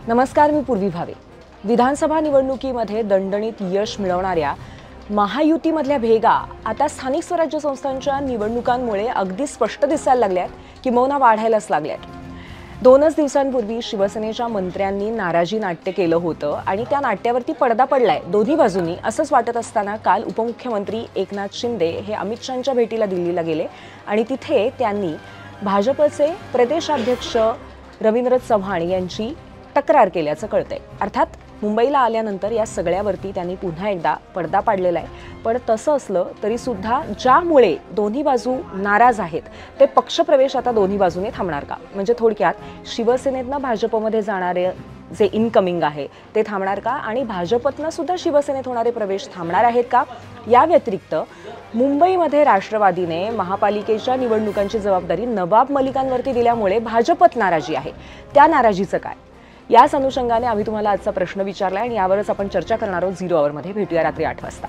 नमस्कार, मी पूर्वी भावे। विधानसभा निवडणुकीमध्ये दणदणीत यश मिळवणाऱ्या महायुतीमधल्या भेगा आता स्थानिक स्वराज्य संस्थांच्या निवडणुकांमुळे अगदी स्पष्ट दिसायला लागल्यात, किंबहुना वाढायलाच लागल्यात। 2च दिवसांपूर्वी शिवसेनेच्या मंत्र्यांनी नाराजी नाट्य केलं होतं आणि त्या नाट्यावरती पडदा पडलाय दोन्ही बाजूंनी असंच वाटत असताना काल उपमुख्यमंत्री एकनाथ शिंदे हे अमित शहांच्या भेटीला दिल्लीला गेले आणि तिथे त्यांनी भाजपचे प्रदेशाध्यक्ष रवींद्र चव्हाण यांची तक्रार केल्याचं कळतंय। अर्थात मुंबईला आल्यानंतर या सगळ्यावरती त्यांनी पुन्हा एकदा पडदा पाडलेला आहे। पण तसं असलं तरी सुद्धा ज्यामुळे दोन्ही बाजू नाराज आहेत ते पक्षप्रवेश आता दोन्ही बाजूने थांबणार का? म्हणजे थोडक्यात शिवसेनेतनं भाजपमध्ये जाणारे जे इनकमिंग आहे ते थांबणार का आणि भाजपतनं सुद्धा शिवसेनेत होणारे प्रवेश थांबणार आहेत का? या व्यतिरिक्त मुंबईमध्ये राष्ट्रवादीने महापालिकेच्या निवडणुकांची जबाबदारी नवाब मलिकांवरती दिल्यामुळे भाजपत नाराजी आहे। त्या नाराजीचं काय? याच अनुषंगाने आम्ही तुम्हाला आजचा प्रश्न विचारला आणि यावरच आपण चर्चा करणार आहोत 0 आवरमध्ये। भेटूया रात्री 8 वाजता।